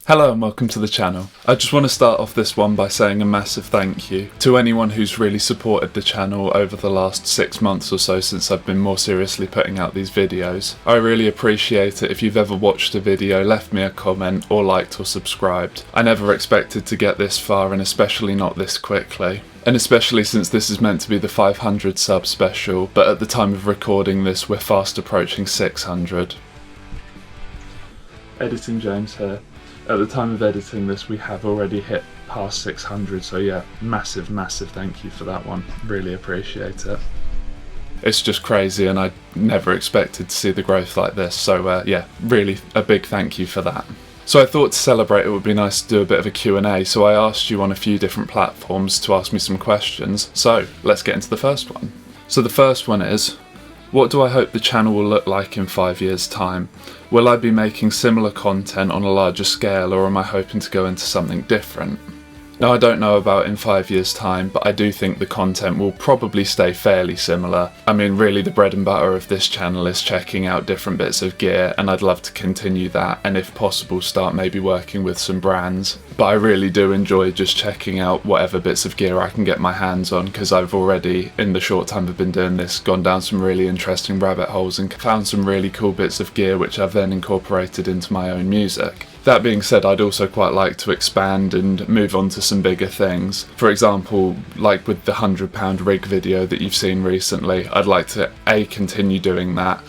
Hello and welcome to the channel. I just want to start off this one by saying a massive thank you to anyone who's really supported the channel over the last 6 months or so since I've been more seriously putting out these videos. I really appreciate it if you've ever watched a video, left me a comment or liked or subscribed. I never expected to get this far, and especially not this quickly. And especially since this is meant to be the 500 sub special, but at the time of recording this we're fast approaching 600. Editing James here. At the time of editing this, we have already hit past 600, so yeah, massive thank you for that one. Really appreciate it. It's just crazy, and I never expected to see the growth like this, so yeah, really a big thank you for that. So I thought to celebrate it would be nice to do a bit of a Q&A, so I asked you on a few different platforms to ask me some questions, so let's get into the first one. So the first one is, what do I hope the channel will look like in 5 years' time? Will I be making similar content on a larger scale, or am I hoping to go into something different? Now, I don't know about in 5 years' time, but I do think the content will probably stay fairly similar. I mean, really the bread and butter of this channel is checking out different bits of gear, and I'd love to continue that, and if possible start maybe working with some brands. But I really do enjoy just checking out whatever bits of gear I can get my hands on, because I've already, in the short time I've been doing this, gone down some really interesting rabbit holes and found some really cool bits of gear which I've then incorporated into my own music. That being said, I'd also quite like to expand and move on to some bigger things. For example, like with the £100 rig video that you've seen recently, I'd like to continue doing that,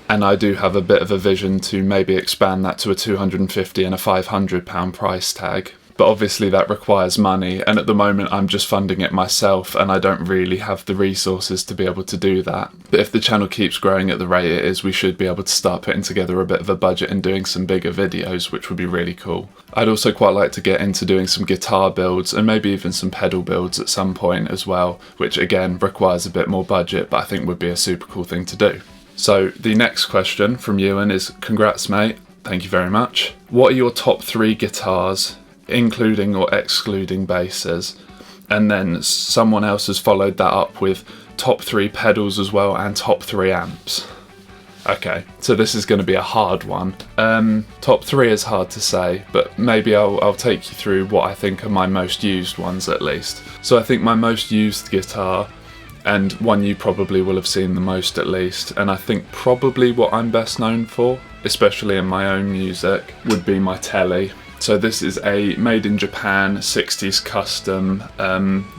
and I do have a bit of a vision to maybe expand that to a £250 and a £500 price tag. But obviously that requires money, and at the moment I'm just funding it myself and I don't really have the resources to be able to do that. But if the channel keeps growing at the rate it is, we should be able to start putting together a bit of a budget and doing some bigger videos, which would be really cool. I'd also quite like to get into doing some guitar builds and maybe even some pedal builds at some point as well, which again requires a bit more budget, but I think would be a super cool thing to do. So the next question from Ewan is, congrats mate, thank you very much. What are your top 3 guitars, including or excluding basses? And then someone else has followed that up with top 3 pedals as well and top 3 amps. Okay, so this is going to be a hard one. Top 3 is hard to say, but maybe I'll take you through what I think are my most used ones at least. So I think my most used guitar, and one you probably will have seen the most at least, and I think probably what I'm best known for, especially in my own music, would be my Tele. So this is a made in Japan 60s custom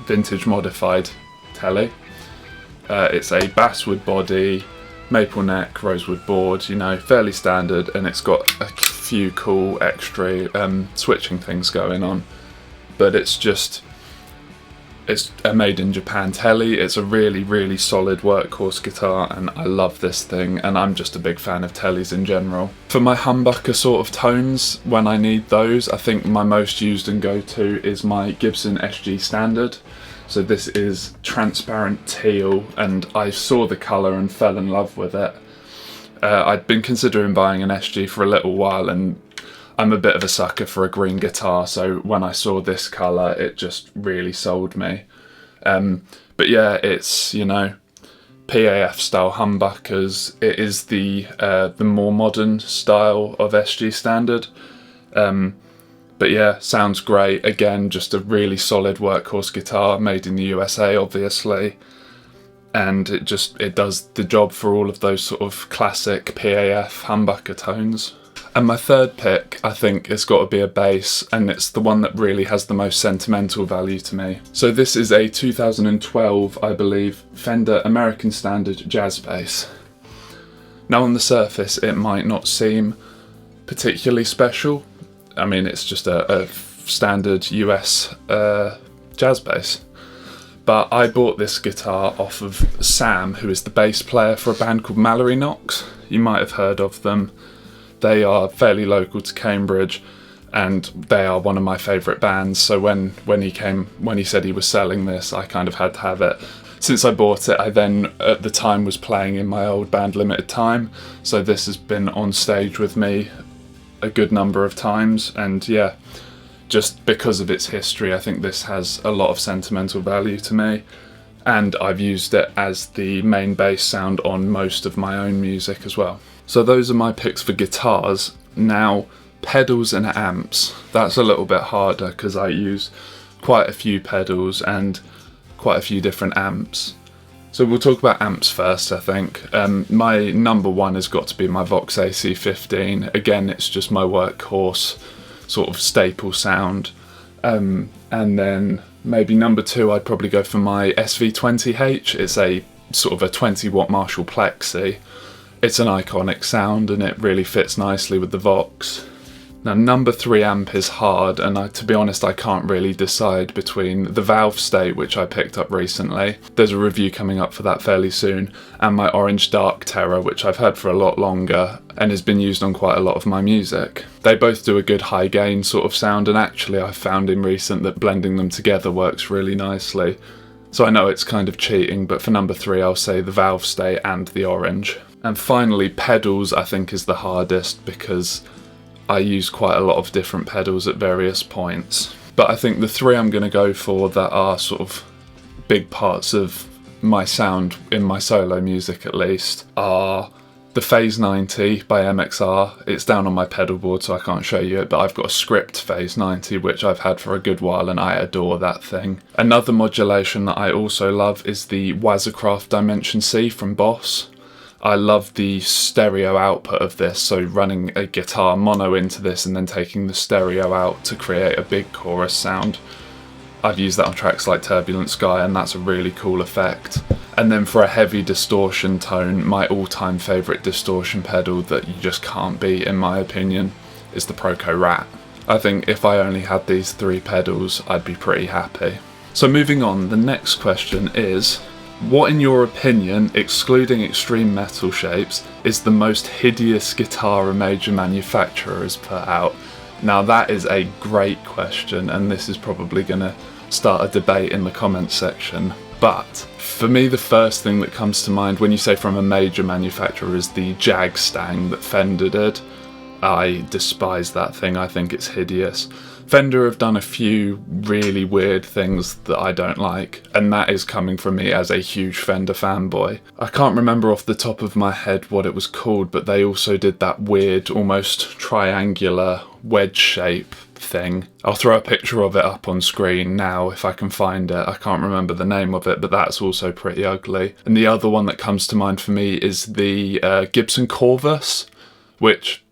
vintage modified Tele. It's a basswood body, maple neck, rosewood board, you know, fairly standard, and it's got a few cool extra switching things going on. But it's a made in Japan Tele. It's a really solid workhorse guitar, and I love this thing, and I'm just a big fan of Teles in general. For my humbucker sort of tones, when I need those, I think my most used and go-to is my Gibson SG Standard. So this is transparent teal, and I saw the colour and fell in love with it. I'd been considering buying an SG for a little while, and I'm a bit of a sucker for a green guitar, so when I saw this colour it just really sold me. But yeah, it's, you know, PAF style humbuckers. It is the more modern style of SG Standard. But yeah, sounds great. Again, just a really solid workhorse guitar, made in the USA obviously. And it does the job for all of those sort of classic PAF humbucker tones. And my third pick, I think, has got to be a bass, and it's the one that really has the most sentimental value to me. So this is a 2012, I believe, Fender American Standard jazz bass. Now on the surface it might not seem particularly special. I mean, it's just a standard US jazz bass. But I bought this guitar off of Sam, who is the bass player for a band called Mallory Knox. You might have heard of them. They are fairly local to Cambridge, and they are one of my favourite bands. So when he said he was selling this, I kind of had to have it. Since I bought it, I then at the time was playing in my old band Limited Time, so this has been on stage with me a good number of times, and yeah, just because of its history, I think this has a lot of sentimental value to me, and I've used it as the main bass sound on most of my own music as well. So those are my picks for guitars. Now, pedals and amps. That's a little bit harder because I use quite a few pedals and quite a few different amps. So we'll talk about amps first, I think. My number one has got to be my Vox AC15. Again, it's just my workhorse sort of staple sound. And then maybe number two, I'd probably go for my SV20H. It's a sort of a 20 watt Marshall Plexi. It's an iconic sound and it really fits nicely with the Vox. Now number three amp is hard, and to be honest I can't really decide between the Valve State, which I picked up recently, there's a review coming up for that fairly soon, and my Orange Dark Terror, which I've had for a lot longer and has been used on quite a lot of my music. They both do a good high gain sort of sound, and actually I've found in recent that blending them together works really nicely. So I know it's kind of cheating, but for number three I'll say the Valve State and the Orange. And finally, pedals I think is the hardest because I use quite a lot of different pedals at various points. But I think the three I'm going to go for that are sort of big parts of my sound in my solo music at least are the Phase 90 by MXR. It's down on my pedal board so I can't show you it, but I've got a Script Phase 90 which I've had for a good while and I adore that thing. Another modulation that I also love is the Wazacraft Dimension C from Boss. I love the stereo output of this, so running a guitar mono into this and then taking the stereo out to create a big chorus sound. I've used that on tracks like Turbulent Sky and that's a really cool effect. And then for a heavy distortion tone, my all-time favourite distortion pedal that you just can't beat in my opinion is the Proco Rat. I think if I only had these three pedals I'd be pretty happy. So moving on, the next question is, what in your opinion, excluding extreme metal shapes, is the most hideous guitar a major manufacturer has put out? Now that is a great question and this is probably going to start a debate in the comments section. But for me the first thing that comes to mind when you say from a major manufacturer is the Jag Stang that Fender did. I despise that thing, I think it's hideous. Fender have done a few really weird things that I don't like, and that is coming from me as a huge Fender fanboy. I can't remember off the top of my head what it was called, but they also did that weird, almost triangular wedge shape thing. I'll throw a picture of it up on screen now if I can find it. I can't remember the name of it, but that's also pretty ugly. And the other one that comes to mind for me is the Gibson Corvus, which,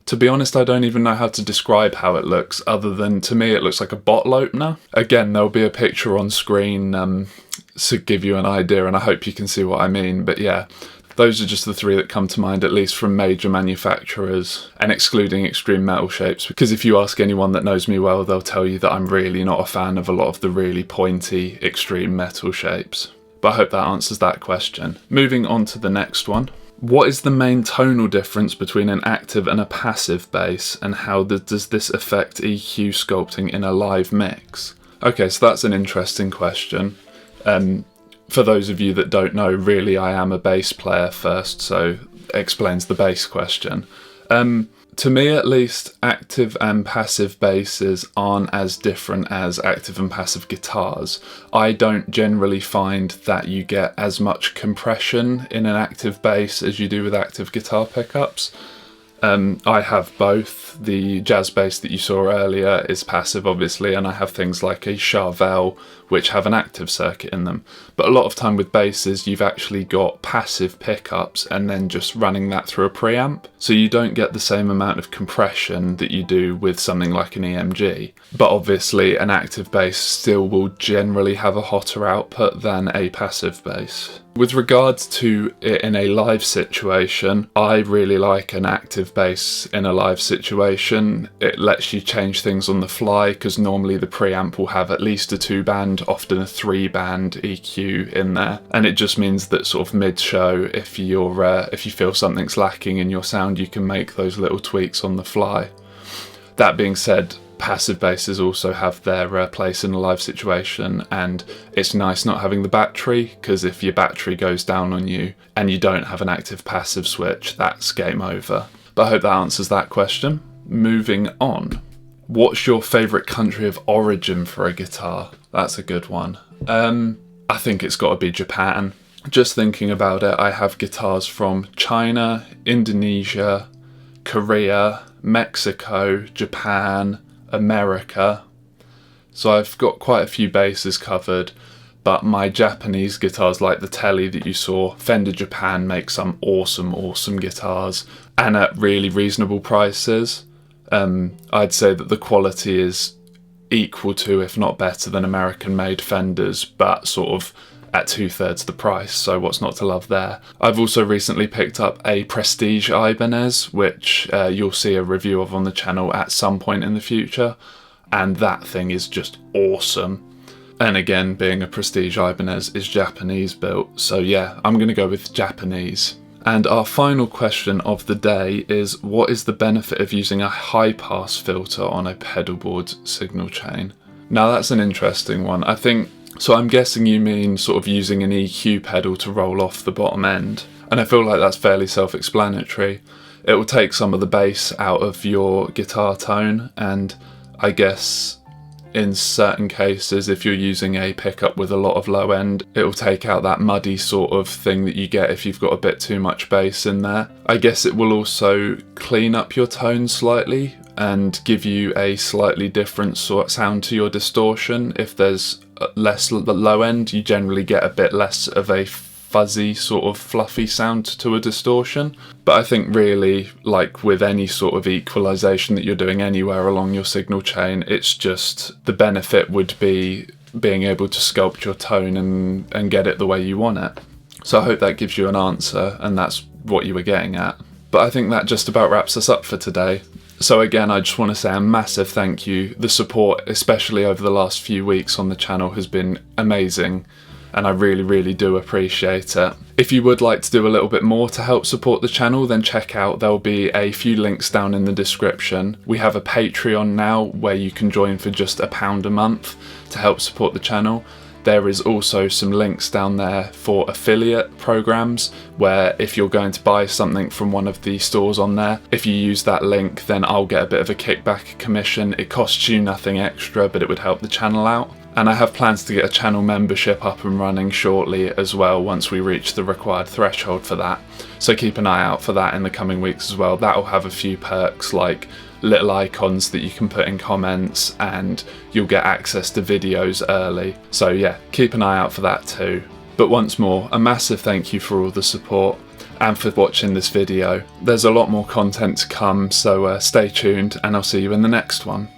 to be honest, I don't even know how to describe how it looks, other than to me it looks like a bottle opener. Again, there'll be a picture on screen to give you an idea, and I hope you can see what I mean. But yeah, those are just the three that come to mind, at least from major manufacturers, and excluding extreme metal shapes, because if you ask anyone that knows me well, they'll tell you that I'm really not a fan of a lot of the really pointy extreme metal shapes. But I hope that answers that question. Moving on to the next one. What is the main tonal difference between an active and a passive bass, and how does this affect EQ sculpting in a live mix? Okay, so that's an interesting question. For those of you that don't know, really I am a bass player first, so explains the bass question. To me at least, active and passive basses aren't as different as active and passive guitars. I don't generally find that you get as much compression in an active bass as you do with active guitar pickups. I have both. The jazz bass that you saw earlier is passive obviously, and I have things like a Charvel which have an active circuit in them. But a lot of time with basses you've actually got passive pickups and then just running that through a preamp, so you don't get the same amount of compression that you do with something like an EMG. But obviously an active bass still will generally have a hotter output than a passive bass. With regards to it in a live situation, I really like an active bass in a live situation. It lets you change things on the fly, because normally the preamp will have at least a 2-band, often a 3-band EQ in there, and it just means that sort of mid-show, if you feel something's lacking in your sound, you can make those little tweaks on the fly. That being said, passive basses also have their place in a live situation, and it's nice not having the battery, because if your battery goes down on you and you don't have an active passive switch, that's game over. But I hope that answers that question. Moving on. What's your favourite country of origin for a guitar? That's a good one. I think it's got to be Japan. Just thinking about it, I have guitars from China, Indonesia, Korea, Mexico, Japan, America. So I've got quite a few bases covered, but my Japanese guitars, like the Tele that you saw, Fender Japan makes some awesome guitars, and at really reasonable prices. I'd say that the quality is equal to, if not better than, American-made Fenders, but sort of at 2/3 the price, so what's not to love there. I've also recently picked up a Prestige Ibanez, which you'll see a review of on the channel at some point in the future, and that thing is just awesome. And again, being a Prestige Ibanez is Japanese built, so yeah, I'm going to go with Japanese. And our final question of the day is, what is the benefit of using a high pass filter on a pedalboard signal chain? Now that's an interesting one. I think, so I'm guessing you mean sort of using an EQ pedal to roll off the bottom end. And I feel like that's fairly self-explanatory. It will take some of the bass out of your guitar tone, and I guess in certain cases, if you're using a pickup with a lot of low end, it will take out that muddy sort of thing that you get if you've got a bit too much bass in there. I guess it will also clean up your tone slightly and give you a slightly different sort of sound to your distortion. If there's less low end, you generally get a bit less of a fuzzy sort of fluffy sound to a distortion. But I think really, like with any sort of equalization that you're doing anywhere along your signal chain, it's just the benefit would be being able to sculpt your tone and get it the way you want it. So I hope that gives you an answer, and that's what you were getting at. But I think that just about wraps us up for today. So again, I just want to say a massive thank you. The support, especially over the last few weeks on the channel, has been amazing, and I really do appreciate it. If you would like to do a little bit more to help support the channel, then check out, there'll be a few links down in the description. We have a Patreon now where you can join for just £1 a month to help support the channel. There is also some links down there for affiliate programs, where if you're going to buy something from one of the stores on there, if you use that link, then I'll get a bit of a kickback commission. It costs you nothing extra, but it would help the channel out. And I have plans to get a channel membership up and running shortly as well, once we reach the required threshold for that. So keep an eye out for that in the coming weeks as well. That'll have a few perks like little icons that you can put in comments, and you'll get access to videos early. So yeah, keep an eye out for that too. But once more, a massive thank you for all the support and for watching this video. There's a lot more content to come, so stay tuned, and I'll see you in the next one.